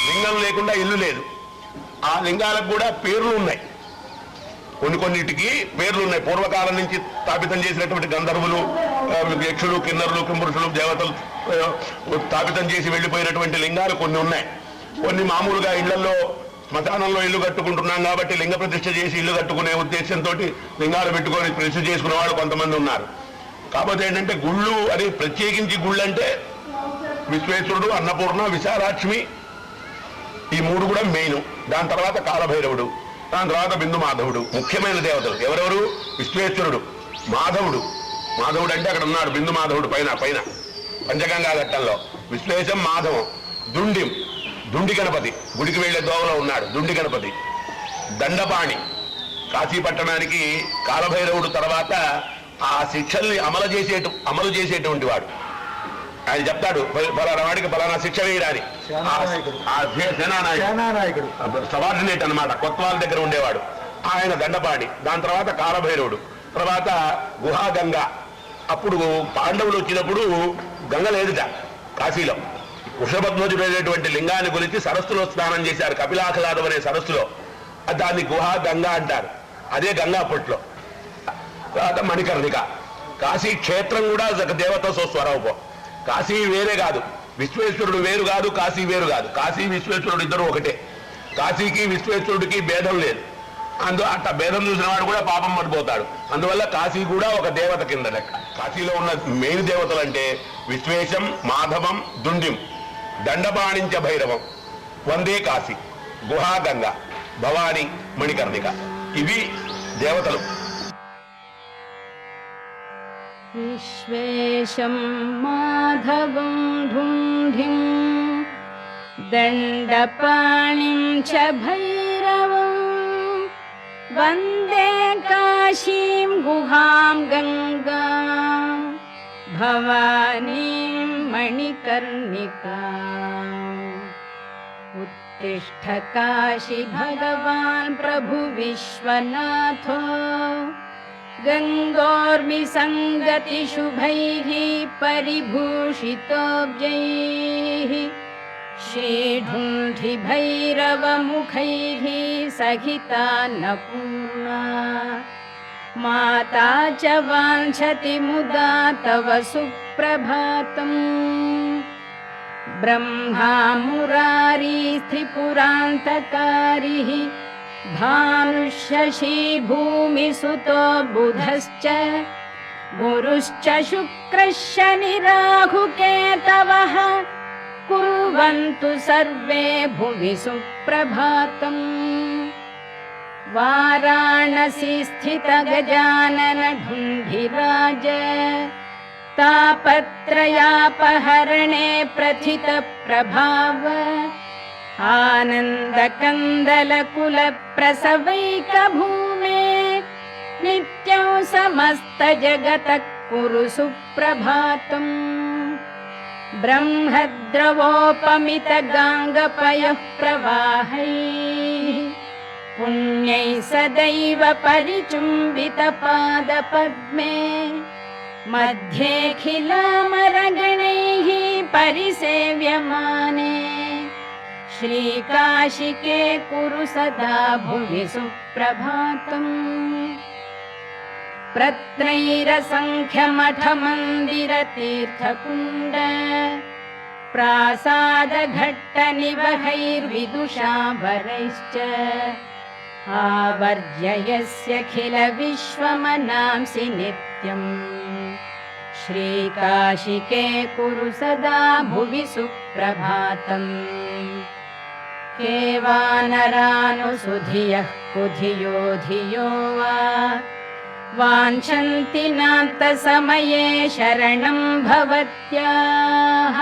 లింగం లేకుండా ఇల్లు లేదు. ఆ లింగాలకు కూడా పేర్లు ఉన్నాయి. కొన్నిటికి పేర్లు ఉన్నాయి. పూర్వకాలం నుంచి స్థాపితం చేసినటువంటి గంధర్వులు, యక్షులు, కిన్నరులు, కింపురుషులు, దేవతలు స్థాపితం చేసి వెళ్ళిపోయినటువంటి లింగాలు కొన్ని ఉన్నాయి. కొన్ని మామూలుగా ఇళ్లలో శ్మశానంలో ఇల్లు కట్టుకుంటున్నాం కాబట్టి లింగ ప్రతిష్ఠ చేసి ఇల్లు కట్టుకునే ఉద్దేశంతో లింగాలు పెట్టుకొని ప్రతిష్ఠ చేసుకునే వాళ్ళు కొంతమంది ఉన్నారు. కాకపోతే ఏంటంటే గుళ్ళు అది ప్రత్యేకించి గుళ్ళు అంటే విశ్వేశ్వరుడు, అన్నపూర్ణ, విశాలాక్ష్మి ఈ 3 కూడా మెయిన్. దాని తర్వాత కాలభైరవుడు, దాని తర్వాత బిందు మాధవుడు ముఖ్యమైన దేవతలు. ఎవరెవరు? విశ్వేశ్వరుడు, మాధవుడు. మాధవుడు అంటే అక్కడ ఉన్నాడు బిందు మాధవుడు పైన పంచగంగా ఘట్టంలో. విశ్వేశం, మాధవం. దుండి గణపతి గుడికి వెళ్లే దోవలో ఉన్నాడు దుండి గణపతి. దండపాణి కాశీ పట్టణానికి కాలభైరవుడు తర్వాత ఆ శిక్షల్ని అమలు చేసేటువంటి వాడు. ఆయన చెప్తాడు ఫలానా వాడికి ఫలానా శిక్ష వేయరాని. సేనానాయకుడు సబార్డినేట్ అన్నమాట, కొత్వాల దగ్గర ఉండేవాడు ఆయన దండపాణి. దాని తర్వాత కాలభైరవుడు, తర్వాత గుహాగంగ. అప్పుడు పాండవులు వచ్చినప్పుడు గంగ లేదుట కాశీలో. వృషభధ్వజుడు అనేటువంటి లింగాన్ని గురించి సరస్సులో స్నానం చేశారు, కపిలాఖలాదం అనే సరస్సులో. దాన్ని గుహా గంగా అంటారు. అదే గంగా అప్పట్లో. తర్వాత మణికర్ణిక. కాశీ క్షేత్రం కూడా దేవత స్వరూపం. కాశీ వేరే కాదు, విశ్వేశ్వరుడు వేరు కాదు, కాశీ వేరు కాదు. కాశీ విశ్వేశ్వరుడు ఇద్దరు ఒకటే. కాశీకి విశ్వేశ్వరుడికి భేదం లేదు. అట్లా భేదం చూసిన వాడు కూడా పాపం పడిపోతాడు. అందువల్ల కాశీ కూడా ఒక దేవత కింద లెక్క. కాశీలో ఉన్న మెయిన్ దేవతలు అంటే విశ్వేశం, మాధవం, దుండిం, దండపాణించ భైరవం, వందే కాశీ, గుహాగంగ, భవాని, మణికర్ణిక. ఇవి దేవతలు. విశ్వేశం మాధవం ధుంధిం దండపాణిం చ భైరవం వందే కాశీం గుహాం గంగాం భవానీం మణికర్ణికాం. ఉత్తిష్ఠ కాశీ భగవాన్ ప్రభు విశ్వనాథో గంగోర్మి సంగతి శుభైః పరిభూషితోబ్జైః श्रीढुण्ढिभैरवमुखैः सहिता अन्नपूर्णा माता च वाञ्छति मुदा तव सुप्रभातम् ब्रह्मा मुरारी त्रिपुरान्तकारिः भानुशशी भूमिसुतो बुधश्च गुरुश्च शुक्रः शनिराहुकेतवः कुर्वन्तु सर्वे भुवि सुप्रभातम् वाराणसी स्थित गजानन ढुण्ढिराज तापत्रयापहरणे प्रथित प्रभाव आनन्दकन्दलकुल प्रसवैकभूमे नित्यं समस्त जगतः कुरु सुप्रभातम् ब्रह्मद्रवोपमित गाङ्गपयः प्रवाहैः पुण्यैः सदैव परिचुम्बित पादपद्मे मध्येऽखिलामरगणैः परिसेव्यमाने श्रीकाशिके कुरु सदा भुवि सुप्रभातम् प्रत्रैरसङ्ख्यमठमन्दिरतीर्थकुण्ड प्रासादघट्टनिवहैर्विदुषाभरैश्च आवर्जयस्यखिल विश्वमनांसि नित्यम् श्रीकाशिके कुरु सदा भुवि सुप्रभातम् केवानरानुसुधियः कुधियो धियो वा वाञ्छन्ति नान्तसमये शरणं भवत्याः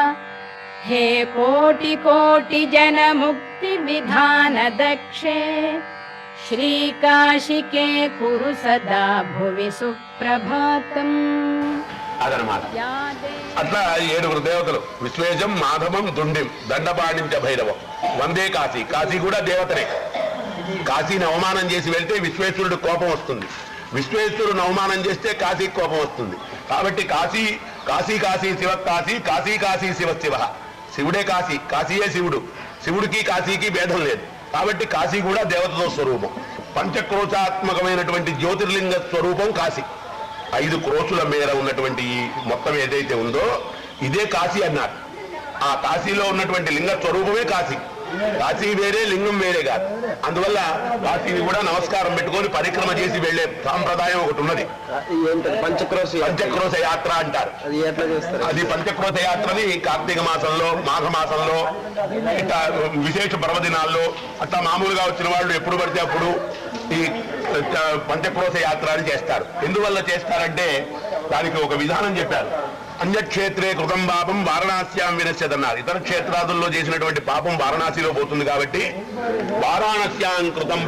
हे कोटि कोटि जनमुक्तिविधान दक्षे श्रीकाशिके कुरु सदा भुवि सुप्रभातम् అదనమాట. అట్లా 7 దేవతలు విశ్వేశం, మాధవం, దుండిం, దండపాణించ భైరవం. వందే కాశీ. కాశీ కూడా దేవతనే. కాశీని అవమానం చేసి వెళ్తే విశ్వేశ్వరుడు కోపం వస్తుంది. విశ్వేశ్వరుడు అవమానం చేస్తే కాశీకి కోపం వస్తుంది. కాబట్టి కాశీ కాశీ కాశీ శివ కాశీ కాశీ కాశీ శివ శివ. శివుడే కాశీ, కాశీయే శివుడు. శివుడికి కాశీకి భేదం లేదు. కాబట్టి కాశీ కూడా దేవతతో స్వరూపం. పంచక్రోశాత్మకమైనటువంటి జ్యోతిర్లింగ స్వరూపం కాశీ. 5 క్రోసుల మేర ఉన్నటువంటి ఈ మొత్తం ఏదైతే ఉందో ఇదే కాశీ అన్నారు. ఆ కాశీలో ఉన్నటువంటి లింగ స్వరూపమే కాశీ. కాశీ వేరే, లింగం వేరే కాదు. అందువల్ల కాశీని కూడా నమస్కారం పెట్టుకొని పరిక్రమ చేసి వెళ్లే సాంప్రదాయం ఒకటి ఉన్నది. పంచక్రోశ యాత్ర అంటారు. అది పంచక్రోశ యాత్రని కార్తీక మాసంలో, మాఘ మాసంలో, ఇట్లా విశేష పర్వదినాల్లో అట్లా మామూలుగా వచ్చిన వాళ్ళు ఎప్పుడు పడితే అప్పుడు ఈ పంచక్రోశ యాత్ర అని చేస్తారు. ఎందువల్ల చేస్తారంటే దానికి ఒక విధానం చెప్పారు. అన్యక్షేత్రే కృతం పాపం వారణాస్యాం వినశ్యదన్నారు. ఇతర క్షేత్రాదుల్లో చేసినటువంటి పాపం వారణాసిలో పోతుంది కాబట్టి వారాణస్యాం కృతం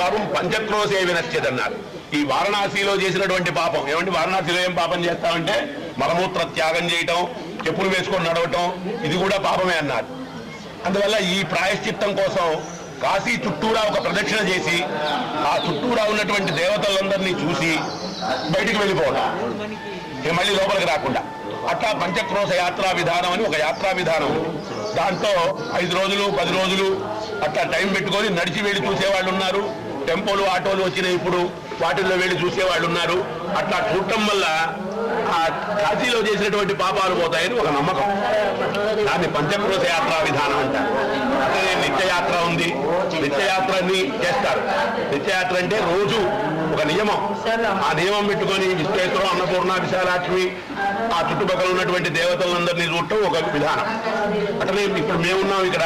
పాపం పంచక్రోశే వినశ్యదన్నారు. ఈ వారణాసిలో చేసినటువంటి పాపం ఏమంటే, వారణాసిలో ఏం పాపం చేస్తామంటే మలమూత్ర త్యాగం చేయటం, చెప్పులు వేసుకొని నడవటం, ఇది కూడా పాపమే అన్నారు. అందువల్ల ఈ ప్రాయశ్చిత్తం కోసం కాశీ చుట్టూరా ఒక ప్రదక్షిణ చేసి ఆ చుట్టూరా ఉన్నటువంటి దేవతలందరినీ చూసి బయటికి వెళ్ళిపోవడం, మళ్ళీ లోపలికి రాకుండా. అట్లా పంచక్రోశ యాత్రా విధానం అని ఒక యాత్రా విధానం. దాంతో 5 రోజులు 10 రోజులు అట్లా టైం పెట్టుకొని నడిచి వెళ్ళి చూసేవాళ్ళు ఉన్నారు. టెంపోలు, ఆటోలు వచ్చినాయి ఇప్పుడు, వాటిల్లో వెళ్ళి చూసేవాళ్ళు ఉన్నారు. అట్లా చూడటం వల్ల ఆ కాశీలో చేసినటువంటి పాపాలు పోతాయని ఒక నమ్మకం. దాన్ని పంచక్రోశ యాత్రా విధానం అంటారు. అట్లనే నిత్యయాత్ర ఉంది. నిత్యయాత్రని చేస్తారు. నిత్యయాత్ర అంటే రోజు ఒక నియమం. ఆ నియమం పెట్టుకొని విశ్వేశ్వరం, అన్నపూర్ణ, విశాలాక్ష్మి, ఆ చుట్టుపక్కల ఉన్నటువంటి దేవతలందరినీ చూడటం ఒక విధానం. అట్లనే ఇప్పుడు మేమున్నాం ఇక్కడ,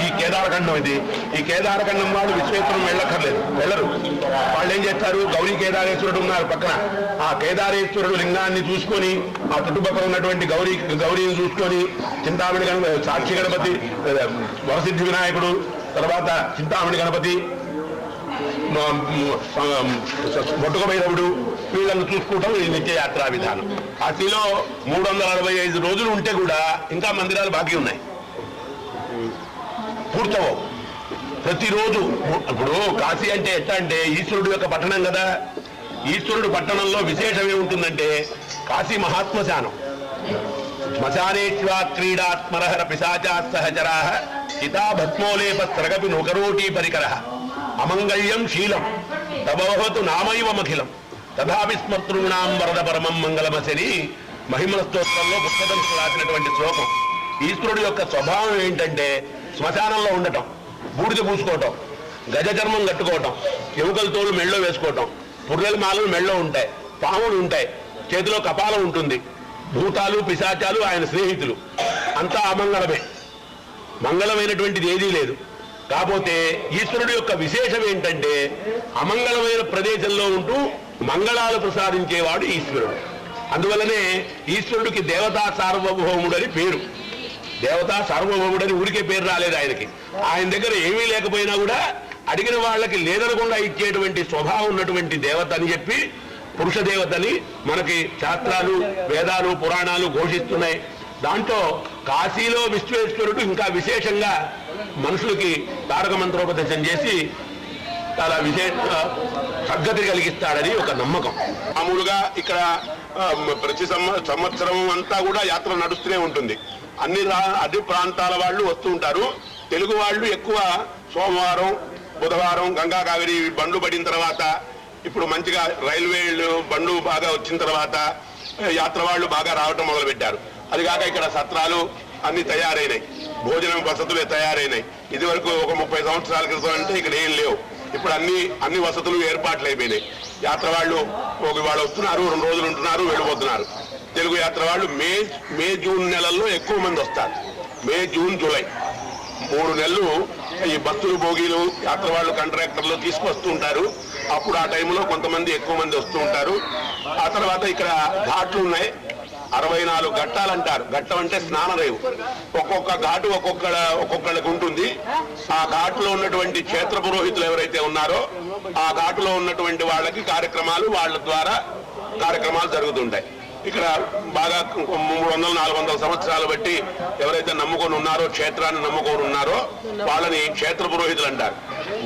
ఈ కేదారఖండం ఇది. ఈ కేదారఖండం వాళ్ళు విశ్వేశ్వరం వెళ్ళరు. వాళ్ళు ఏం చేస్తారు, గౌరీ కేదారేశ్వరుడు ఉన్నారు పక్కన. ఆ కేదారేశ్వరుడు లింగాన్ని చూసుకొని, ఆ చుట్టుపక్కల ఉన్నటువంటి గౌరీని చూసుకొని, చింతామణి గణపతి, సాక్షి గణపతి, వరసిద్ధి వినాయకుడు, తర్వాత చింతామణి గణపతి, బొట్టుక భైరవుడు, వీళ్ళని చూసుకోవటం ఈ నిత్యయాత్రా విధానం. కాశీలో 365 రోజులు ఉంటే కూడా ఇంకా మందిరాలు బాకీ ఉన్నాయి, పూర్తవు. ప్రతిరోజు ఇప్పుడు కాశీ అంటే ఎట్లా అంటే ఈశ్వరుడు యొక్క పట్టణం కదా. ఈశ్వరుడు పట్టణంలో విశేషం ఏముంటుందంటే కాశీ మహాత్మశానం. శ్మశానేష్వా క్రీడాత్మరహర పిశాచా సహచరా చితాభస్మోలేప స్రగపి నోకరోటీ పరికర అమంగళ్యం శీలం తభవతు నామైవమఖిలం తథాపి స్మర్తృణాం వరద పరమం మంగళమసని మహిమల స్తోత్రంలో పుష్పదంసు రాసినటువంటి శ్లోకం. ఈశ్వరుడు యొక్క స్వభావం ఏంటంటే శ్మశానంలో ఉండటం, బూడిద పూసుకోవటం, గజ చర్మం కట్టుకోవటం, ఎముకల తోలు మెళ్ళో వేసుకోవటం, పుర్రెల మాలలు మెళ్ళో ఉంటాయి, పాములు ఉంటాయి, చేతిలో కపాలం ఉంటుంది, భూతాలు పిశాచాలు ఆయన స్నేహితులు, అంతా అమంగళమే. మంగళమైనటువంటిది ఏదీ లేదు. కాకపోతే ఈశ్వరుడు యొక్క విశేషం ఏంటంటే అమంగళమైన ప్రదేశంలో ఉంటూ మంగళాలు ప్రసాదించేవాడు ఈశ్వరుడు. అందువల్లనే ఈశ్వరుడికి దేవతా సార్వభౌముడని పేరు. దేవతా సార్వభౌముడని ఊరికే పేరు రాలేదు ఆయనకి. ఆయన దగ్గర ఏమీ లేకపోయినా కూడా అడిగిన వాళ్ళకి లేదనకుండా ఇచ్చేటువంటి స్వభావం ఉన్నటువంటి దేవత అని చెప్పి పురుష దేవతని మనకి శాస్త్రాలు, వేదాలు, పురాణాలు ఘోషిస్తున్నాయి. దాంట్లో కాశీలో విశ్వేశ్వరుడు ఇంకా విశేషంగా మనుషులకి తారక మంత్రోపదేశం చేసి చాలా విశేష సద్గతి కలిగిస్తాడని ఒక నమ్మకం. మామూలుగా ఇక్కడ ప్రతి సంవత్సరం అంతా కూడా యాత్ర నడుస్తూనే ఉంటుంది. అన్ని ప్రాంతాల వాళ్ళు వస్తూ ఉంటారు. తెలుగు వాళ్ళు ఎక్కువ సోమవారం, బుధవారం గంగా కావేరి బండ్లు పడిన తర్వాత, ఇప్పుడు మంచిగా రైల్వేలు బండ్లు బాగా వచ్చిన తర్వాత యాత్ర వాళ్ళు బాగా రావటం మొదలుపెట్టారు. అది కాక ఇక్కడ సత్రాలు అన్ని తయారైనాయి, భోజనం వసతులే తయారైనాయి. ఇది వరకు ఒక 30 సంవత్సరాల క్రితం అంటే ఇక్కడ ఏం లేవు. ఇప్పుడు అన్ని వసతులు ఏర్పాట్లు అయిపోయినాయి. యాత్ర వాళ్ళు వాళ్ళు వస్తున్నారు, 2 రోజులు ఉంటున్నారు, వెళ్ళిపోతున్నారు. తెలుగు యాత్ర వాళ్ళు మే జూన్ నెలల్లో ఎక్కువ మంది వస్తారు. మే జూన్ జూలై 3 నెలలు ఈ బస్సులు, బోగీలు యాత్ర వాళ్ళు కాంట్రాక్టర్లు తీసుకొస్తూ ఉంటారు. అప్పుడు ఆ టైంలో కొంతమంది ఎక్కువ మంది వస్తూ ఉంటారు. ఆ తర్వాత ఇక్కడ ఘాట్లు ఉన్నాయి, 64 ఘట్టాలంటారు. ఘట్టం అంటే స్నానరేవు. ఒక్కొక్క ఘాటు ఒక్కొక్కళ్ళకి ఉంటుంది. ఆ ఘాటులో ఉన్నటువంటి క్షేత్ర పురోహితులు ఎవరైతే ఉన్నారో ఆ ఘాటులో ఉన్నటువంటి వాళ్ళకి వాళ్ళ ద్వారా కార్యక్రమాలు జరుగుతుంటాయి. ఇక్కడ బాగా 300-400 సంవత్సరాలు బట్టి ఎవరైతే నమ్ముకొని ఉన్నారో, క్షేత్రాన్ని నమ్ముకొని ఉన్నారో వాళ్ళని క్షేత్ర పురోహితులు అంటారు.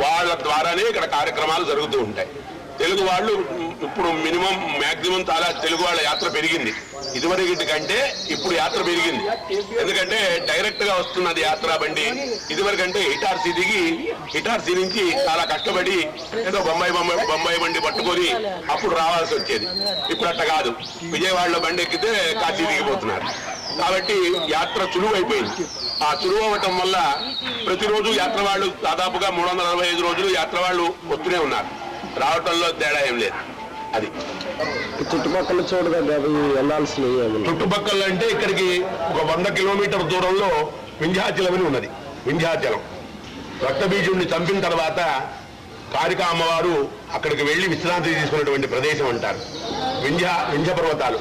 వాళ్ళ ద్వారానే ఇక్కడ కార్యక్రమాలు జరుగుతూ ఉంటాయి. తెలుగు వాళ్ళు ఇప్పుడు మాక్సిమం చాలా తెలుగు వాళ్ళ యాత్ర పెరిగింది. ఇదివరకు కంటే ఇప్పుడు యాత్ర పెరిగింది. ఎందుకంటే డైరెక్ట్ గా వస్తున్నది యాత్రా బండి. ఇదివరకంటే ఇటార్సీ దిగి ఇటార్సీ నుంచి చాలా కష్టపడి ఏదో బొంబాయి బండి పట్టుకొని అప్పుడు రావాల్సి వచ్చేది. ఇప్పుడు అట్ట కాదు, విజయవాడలో బండి ఎక్కితే కాశీ దిగిపోతున్నారు. కాబట్టి యాత్ర చులువైపోయింది. ఆ చులువు అవ్వటం వల్ల ప్రతిరోజు యాత్ర వాళ్ళు దాదాపుగా 365 రోజులు యాత్ర వాళ్ళు వస్తూనే ఉన్నారు. రావటంలో తేడా ఏం లేదు. అది చుట్టుపక్కల చూడగా వెళ్ళాల్సిన చుట్టుపక్కల అంటే ఇక్కడికి ఒక 100 కిలోమీటర్ దూరంలో వింధ్యాచలం అని ఉన్నది. వింధ్యాచలం రక్తబీజుడిని చంపిన తర్వాత కాళికా అమ్మవారు అక్కడికి వెళ్లి విశ్రాంతి తీసుకున్నటువంటి ప్రదేశం అంటారు. వింధ్య పర్వతాలు,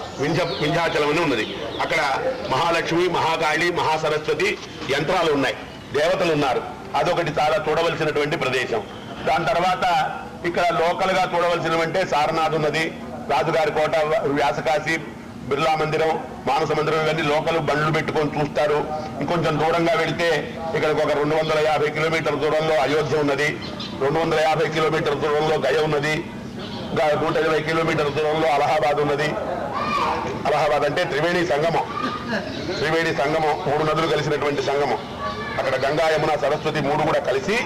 వింధ్యాచలం అని ఉన్నది. అక్కడ మహాలక్ష్మి, మహాకాళి, మహాసరస్వతి యంత్రాలు ఉన్నాయి, దేవతలు ఉన్నారు. అదొకటి చాలా చూడవలసినటువంటి ప్రదేశం. దాని తర్వాత ఇక్కడ లోకల్ గా చూడవలసినవంటే సారనాథ్ ఉన్నది, రాజుగారి కోట, వ్యాసకాశి, బిర్లా మందిరం, మానస మందిరం, ఇవన్నీ లోకల్ బండ్లు పెట్టుకొని చూస్తారు. ఇంకొంచెం దూరంగా వెళితే ఇక్కడికి ఒక 250 కిలోమీటర్ దూరంలో అయోధ్య ఉన్నది, 250 కిలోమీటర్ దూరంలో గయ ఉన్నది, 120 కిలోమీటర్ దూరంలో అలహాబాద్ ఉన్నది. అలహాబాద్ అంటే త్రివేణి సంగమం. 3 నదులు కలిసినటువంటి సంగమం. అక్కడ గంగా, యమున, సరస్వతి 3 కూడా కలిసి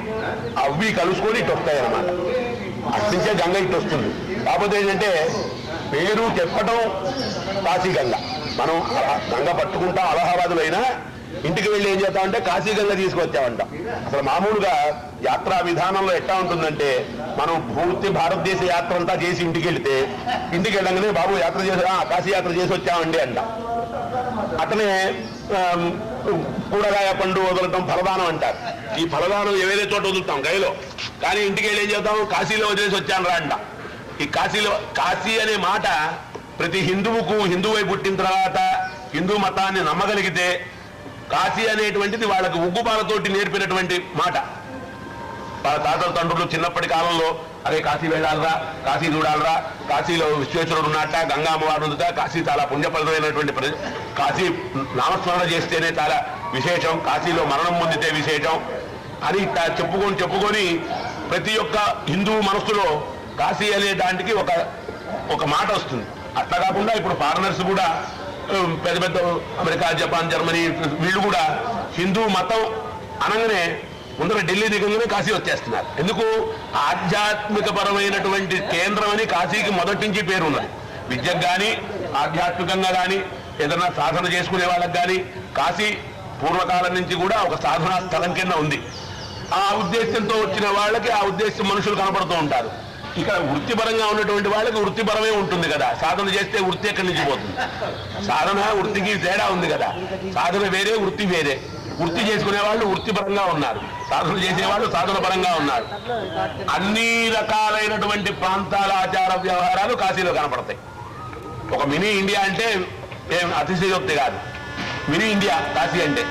అవి కలుసుకొని ఇటు వస్తాయి అన్నమాట. అట్నుంచే గంగ ఇటు వస్తుంది. కాకపోతే ఏంటంటే పేరు చెప్పటం కాశీ గంగ. మనం గంగ పట్టుకుంటాం అలహాబాద్లో అయినా, ఇంటికి వెళ్ళి ఏం చేస్తామంటే కాశీ గంగ తీసుకొచ్చామంటాం. అసలు మామూలుగా యాత్రా విధానంలో ఎట్లా ఉంటుందంటే, మనం పూర్తి భారతదేశ యాత్ర అంతా చేసి ఇంటికి వెళ్ళంగానే బాబు యాత్ర చేసి కాశీ యాత్ర చేసి వచ్చామండి అంటాం. అతనే కూరగాయ పండు వదలటం ఫలదానం అంటారు. ఈ ఫలదానం ఏవేదే చోట వదులుతాం గయలో, కానీ ఇంటికి వెళ్ళి ఏం చేద్దాం, కాశీలో వదిలేసి వచ్చాను రా అంట. ఈ కాశీ అనే మాట ప్రతి హిందువై పుట్టిన తర్వాత హిందూ మతాన్ని నమ్మగలిగితే కాశీ అనేటువంటిది వాళ్ళకి ఉగ్గుపాలతోటి నేర్పినటువంటి మాట. వాళ్ళ తాతల తండ్రులు చిన్నప్పటి కాలంలో అదే కాశీ వెళ్ళాలరా, కాశీ చూడాలరా, కాశీలో విశ్వేశ్వరుడు ఉన్నట్ట, గంగా అమ్మవారు ఉందట, కాశీ చాలా పుణ్యఫలమైనటువంటి కాశీ నామస్మరణ చేస్తేనే చాలా విశేషం, కాశీలో మరణం పొందితే విశేషం అని చెప్పుకొని ప్రతి ఒక్క హిందూ మనస్సులో కాశీ అనే దానికి ఒక మాట వస్తుంది. అట్లా కాకుండా ఇప్పుడు ఫారినర్స్ కూడా పెద్ద పెద్ద అమెరికా, జపాన్, జర్మనీ వీళ్ళు కూడా హిందూ మతం అనగానే ముందర ఢిల్లీ దిగంగానే కాశీ వచ్చేస్తున్నారు. ఎందుకు? ఆధ్యాత్మిక పరమైనటువంటి కేంద్రం అని కాశీకి మొదటి నుంచి పేరు ఉన్నది. విద్యకు కానీ ఆధ్యాత్మికంగా కానీ ఏదైనా సాధన చేసుకునే వాళ్ళకి కానీ కాశీ పూర్వకాలం నుంచి కూడా ఒక సాధనా స్థలం కింద ఉంది. ఆ ఉద్దేశంతో వచ్చిన వాళ్ళకి ఆ ఉద్దేశం మనుషులు కనపడుతూ ఉంటారు. ఇక్కడ వృత్తిపరంగా ఉన్నటువంటి వాళ్ళకి వృత్తిపరమే ఉంటుంది కదా, సాధన చేస్తే వృత్తి ఎక్కడి నుంచి పోతుంది? సాధన వృత్తికి తేడా ఉంది కదా, సాధన వేరే వృత్తి వేరే. వృత్తి చేసుకునే వాళ్ళు వృత్తిపరంగా ఉన్నారు, సాధన చేసేవాళ్ళు సాధన పరంగా ఉన్నారు. అన్ని రకాలైనటువంటి ప్రాంతాల ఆచార వ్యవహారాలు కాశీలో కనపడతాయి. ఒక మినీ ఇండియా అంటే ఏం అతిశయోక్తి కాదు. మినీ ఇండియా కాశీ అంటే.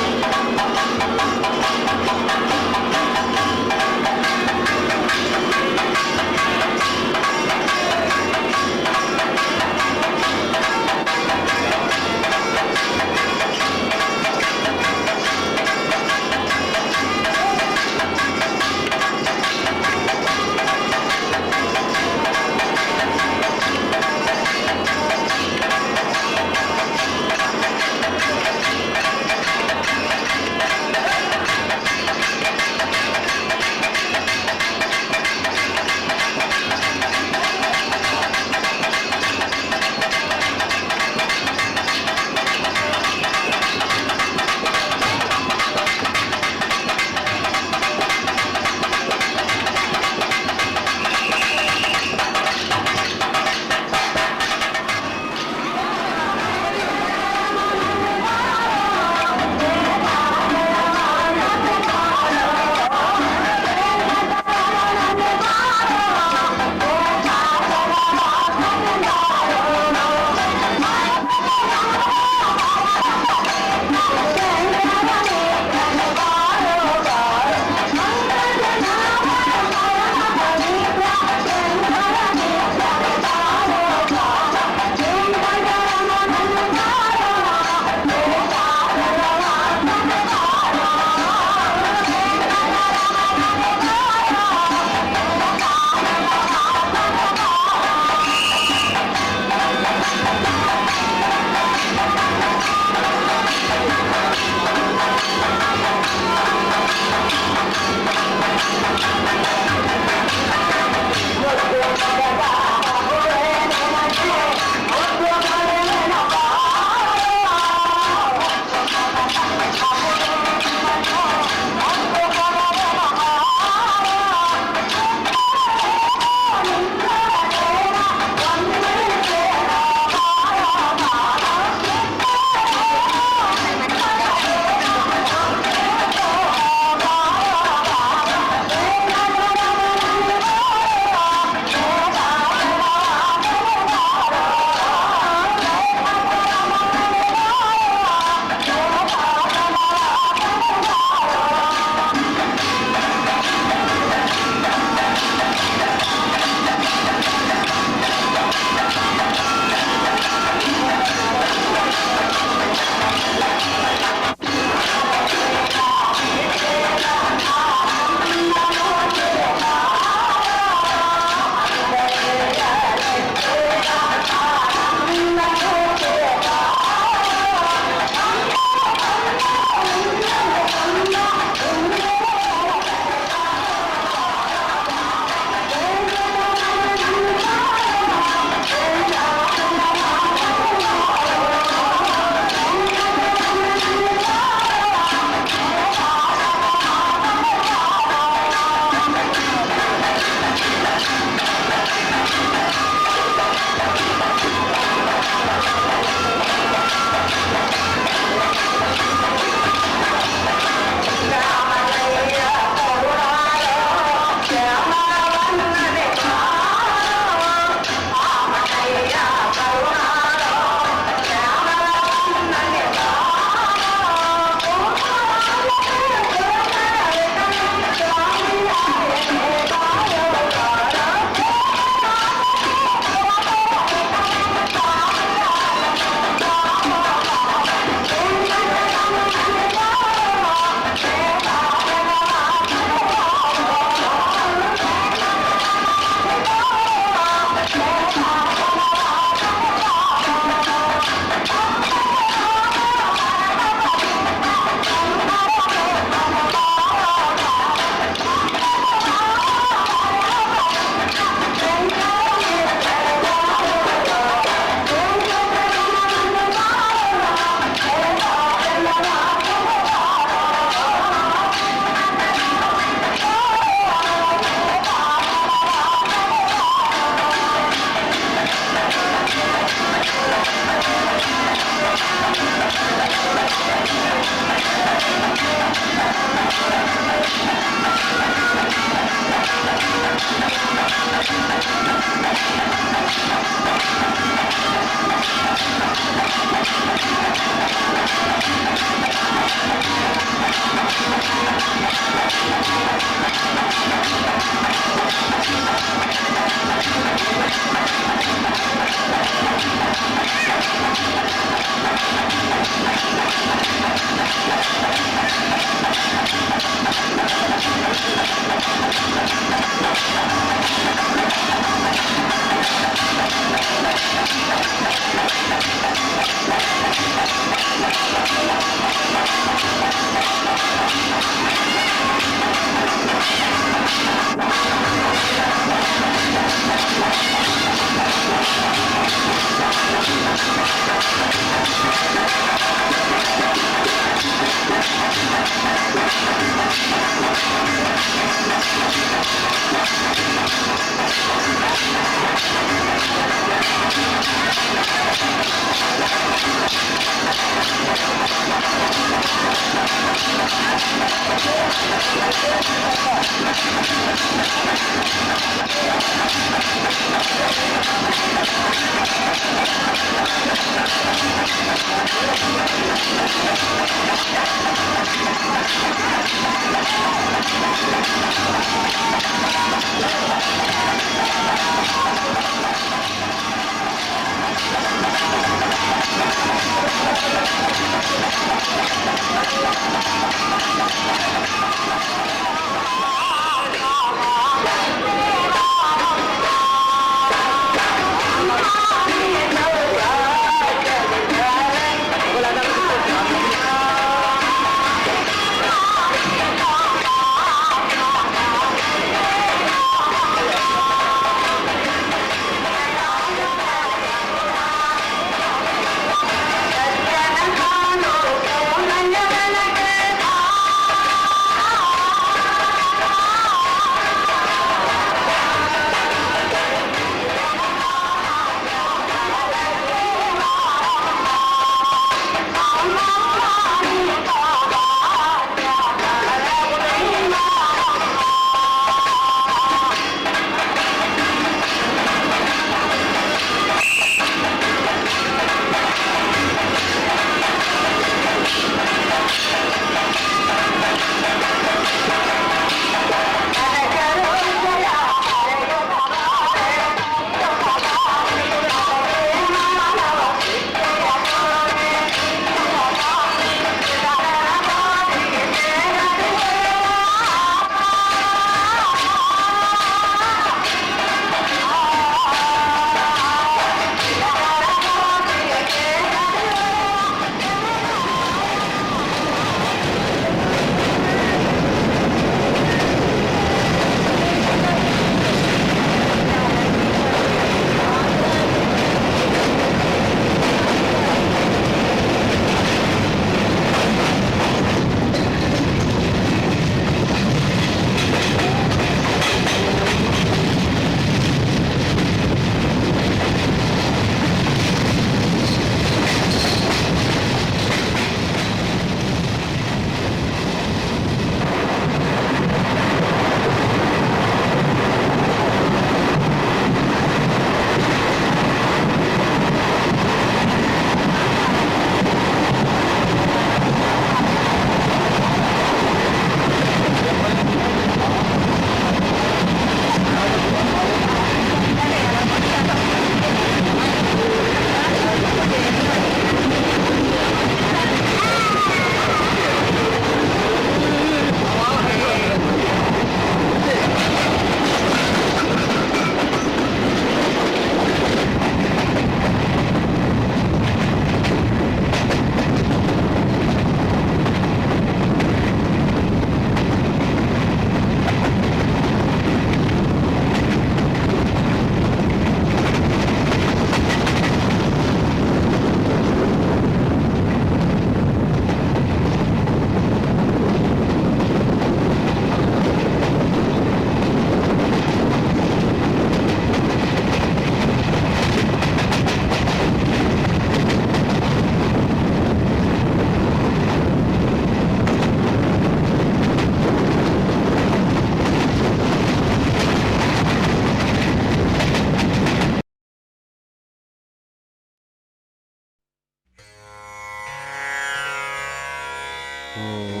ఓం